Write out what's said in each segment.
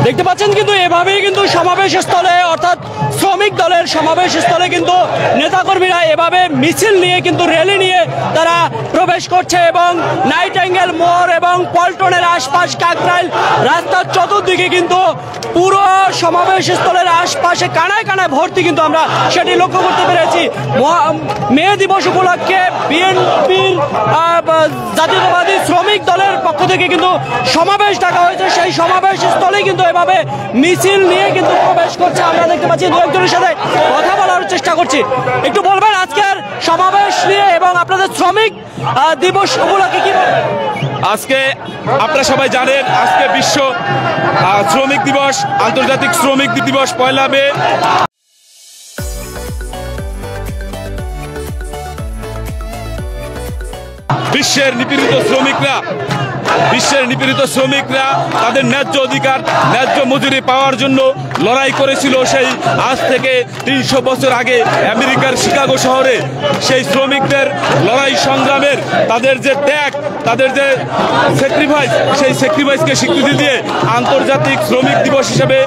দেখতে পাচ্ছেন কিন্তু এভাবেই কিন্তু সমাবেশ স্থলে অর্থাৎ শ্রমিক দলের সমাবেশ স্থলে কিন্তু নেতাকর্মীরা এভাবে মিছিল নিয়ে কিন্তু র্যালি নিয়ে তারা প্রবেশ করছে এবং নাইটিঙ্গেল মোড় এবং পল্টনের আশপাশ কাকরাইল রাস্তার চতুর্দিকে কিন্তু পুরো সমাবেশ স্থলের আশপাশে কানায় কানায় ভর্তি কিন্তু আমরা সেটি লক্ষ্য করতে পেরেছি। মে দিবস উপলক্ষে বিএনপির জাতীয়তাবাদী শ্রমিক দলের পক্ষ থেকে কিন্তু সমাবেশ ডাকা হয়েছে, সেই সমাবেশ স্থলে কিন্তু এভাবে মিছিল নিয়ে কিন্তু প্রবেশ করছে। আমরা দেখতে পাচ্ছি দু একজনের সাথে কথা বলার চেষ্টা করছি। একটু বলবেন আজকের সমাবেশ নিয়ে এবং আপনাদের শ্রমিক দিবস উপলক্ষে কি বলবেন? আজকে আপনারা সবাই জানেন আজকে বিশ্ব শ্রমিক দিবস, আন্তর্জাতিক শ্রমিক দিবস 1 মে। বিশ্বের নিপীড়িত শ্রমিকরা তাদের ন্যায্য অধিকার, ন্যায্য মজুরি পাওয়ার জন্য লড়াই করেছিল। সেই আজ থেকে 300 বছর আগে আমেরিকার শিকাগো শহরে সেই শ্রমিকদের লড়াই সংগ্রামের তাদের যে ত্যাগ, তাদের যে স্যাক্রিফাইস, সেই স্যাক্রিফাইসকে স্বীকৃতি দিয়ে আন্তর্জাতিক শ্রমিক দিবস হিসেবে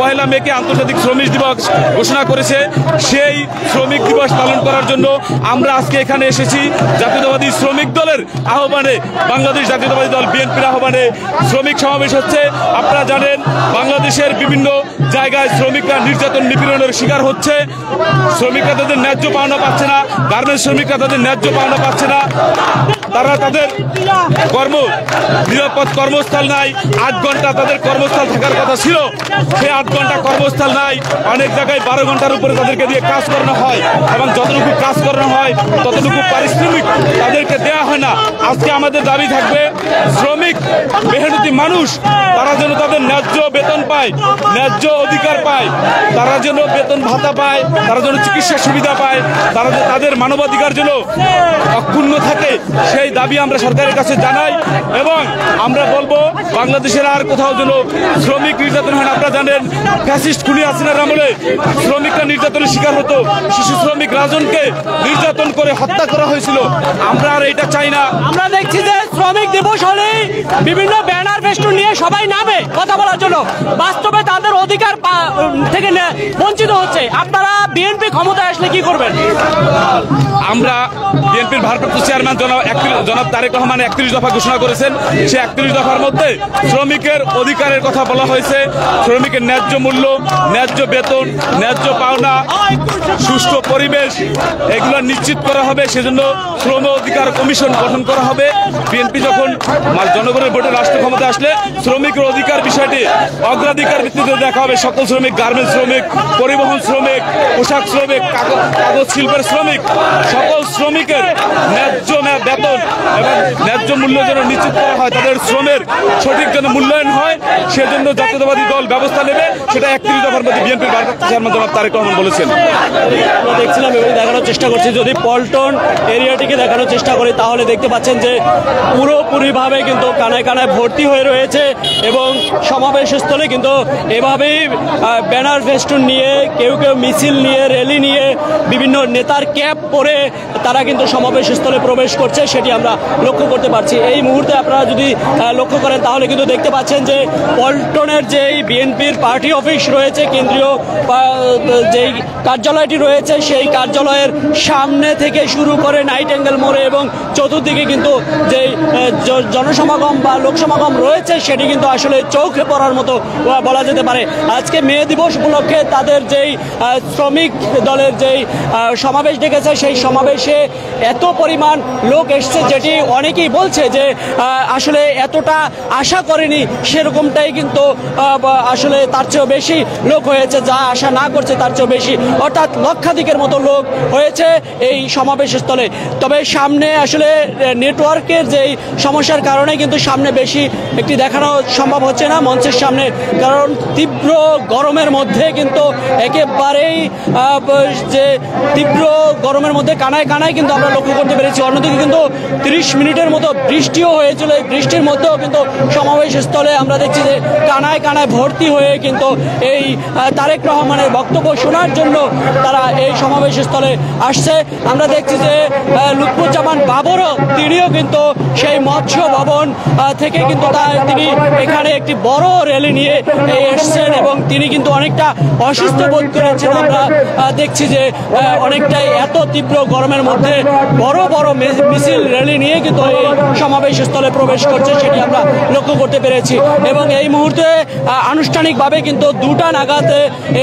1 মেকে আন্তর্জাতিক শ্রমিক দিবস ঘোষণা করেছে। সেই শ্রমিক দিবস পালন করার জন্য আমরা আজকে এখানে এসেছি। জাতীয়তাবাদী শ্রমিক দলের আহ্বানে, বাংলাদেশ জাতীয়তাবাদী দল বিএনপির আহ্বানে শ্রমিক সমাবেশ হচ্ছে। আপনারা জানেন বাংলাদেশের বিভিন্ন জায়গায় শ্রমিকরা নির্যাতন নিপীড়নের শিকার হচ্ছে। শ্রমিকরা তাদের ন্যায্য পাওনা পাচ্ছে না, গার্মেন্টস শ্রমিকরা তাদের ন্যায্য পাওনা পাচ্ছে না। তারা তাদের নিরাপদ কর্মস্থল নাই। 8 ঘন্টা তাদের কর্মস্থল থাকার কথা ছিল, সেই 8 ঘন্টা কর্মস্থল নাই। অনেক জায়গায় 12 ঘন্টার উপরে তাদেরকে দিয়ে কাজ করানো হয় এবং যতটুকু কাজ করানো হয় ততটুকু পারিশ্রমিক তাদেরকে দেওয়া হয় না। আজকে আমাদের দাবি থাকবে শ্রমিক মেহনতি মানুষ তারা যেন তাদের ন্যায্য বেতন পায়, ন্যায্য অধিকার পায়, তারা যেন বেতন ভাতা পায়, তারা যেন চিকিৎসা সুবিধা পায়, তারা তাদের মানবাধিকার যেন অক্ষুণ্ণ থাকে, সেই দাবি আমরা সরকারের কাছে জানাই। এবং আমরা বলবো বাংলাদেশের আর কোথাও যেন শ্রমিক নির্যাতন হয় না। আপনারা জানেন ফ্যাসিস্ট খুনি হাসিনার আমলে শ্রমিকরা নির্যাতনের শিকার হতো। শিশু শ্রমিক রাজনকে নির্যাতন করে হত্যা করা হয়েছিল। আমরা আর এটা চাই না। আমরা দেখছি যে শ্রমিক দিবস হলে বিভিন্ন ব্যানার ফেস্টুন নিয়ে সবাই নামে কথা বলার জন্য, বাস্তবে তাদের অধিকার থেকে বঞ্চিত হচ্ছে। আপনারা বিএনপি ক্ষমতায় আসলে কি করবেন? আমরা বিএনপির ভারপ্রাপ্ত চেয়ারম্যান জনাব তারেক রহমান 31 দফা ঘোষণা করেছেন। সেই 31 দফার মধ্যে শ্রমিকের অধিকারের কথা বলা হয়েছে। শ্রমিকের ন্যায্য মূল্য, ন্যায্য বেতন, ন্যায্য পাওনা, সুষ্ঠু পরিবেশ এগুলো নিশ্চিত করা হবে। সেজন্য শ্রম অধিকার কমিশন গঠন করা হবে। বিএনপি যখন জনগণের ভোটে রাষ্ট্র ক্ষমতা আসলে শ্রমিকের অধিকার বিষয়টি অগ্রাধিকার ভিত্তিতে দেখা হবে। সকল শ্রমিক, গার্মেন্টস শ্রমিক, পরিবহন শ্রমিক, পোশাক শ্রমিক, কাগজ শিল্পের শ্রমিক, সকল শ্রমিকের ন্যায্য বেতন এবং ন্যায্য মূল্য যেন নিশ্চিত করা হয়, তাদের শ্রমের সঠিক যেন মূল্যায়ন হয়, সেজন্য জাতীয়তাবাদী দল ব্যবস্থা নেবে। সেটা 31 দফার মধ্যে বিএনপির ভারপ্রাপ্ত চেয়ারম্যান জনাব তারেক রহমান বলেছেন। আমরা দেখছিলাম এবং দেখানোর চেষ্টা করছি, যদি পল্টন এরিয়াটিকে দেখানোর চেষ্টা করি তাহলে দেখতে পাচ্ছেন যে পুরোপুরিভাবে কিন্তু কানায় কানায় ভর্তি হয়ে রয়েছে এবং সমাবেশ স্থলে কিন্তু এভাবেই ব্যানার ফেস্টুন নিয়ে, কেউ কেউ মিছিল নিয়ে, র্যালি নিয়ে, বিভিন্ন নেতার ক্যাপ পরে তারা কিন্তু সমাবেশ স্থলে প্রবেশ করছে, সেটি আমরা লক্ষ্য করতে পারছি। এই মুহূর্তে আপনারা যদি লক্ষ্য করেন তাহলে কিন্তু দেখতে পাচ্ছেন যে পল্টনের যেই বিএনপির পার্টি অফিস রয়েছে, কেন্দ্রীয় যেই কার্যালয়টি রয়েছে, সেই কার্যালয়ের সামনে থেকে শুরু করে নাইটিঙ্গেল মোড়ে এবং চতুর্দিকে কিন্তু যেই জনসমাগম বা লোকসমাগম রয়েছে সেটি কিন্তু আসলে চোখে পড়ার মতো বলা যেতে পারে। আজকে মে দিবস উপলক্ষে তাদের যেই শ্রমিক দলের যেই সমাবেশ ডেকেছে, সেই সমাবেশে এত পরিমাণ লোক এসছে যেটি অনেকেই বলছে যে আসলে এতটা আশা করেনি, সেরকমটাই কিন্তু আসলে তার চেয়েও বেশি লোক হয়েছে, যা আশা না করছে তার চেয়েও বেশি, অর্থাৎ লক্ষাধিকের মতো লোক হয়েছে এই সমাবেশ স্থলে। তবে সামনে আসলে নেটওয়ার্কের যেই সমস্যার কারণে কিন্তু সামনে বেশি একটি দেখানো সম্ভব হচ্ছে না মঞ্চের সামনে, কারণ তীব্র গরমের মধ্যে কিন্তু একেবারেই যে তীব্র গরমের মধ্যে কানায় কানায় কিন্তু আমরা লক্ষ্য করতে পেরেছি। অন্যদিকে কিন্তু 30 মিনিটের মতো বৃষ্টিও হয়েছিল। এই বৃষ্টির মধ্যেও কিন্তু সমাবেশ স্থলে আমরা দেখছি যে কানায় কানায় ভর্তি হয়ে কিন্তু এই তারেক রহমানের বক্তব্য শোনার জন্য তারা এই সমাবেশ স্থলে আসছে। আমরা দেখছি যে লুৎফুজ্জামান বাবরও তিনিও কিন্তু সেই মৎস্য ভবন থেকে কিন্তু তিনি এখানে একটি বড় র্যালি নিয়ে এসছেন এবং তিনি কিন্তু অনেকটা অসুস্থ বোধ করেছেন। আমরা দেখছি যে অনেকটাই এত তীব্র গরমের মধ্যে বড় বড় মিছিল র্যালি নিয়ে কিন্তু এই সমাবেশ স্থলে প্রবেশ করছে, সেটি আমরা লক্ষ্য করতে পেরেছি। এবং এই মুহূর্তে আনুষ্ঠানিকভাবে কিন্তু 2টা নাগাদ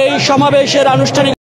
এই সমাবেশের আনুষ্ঠানিক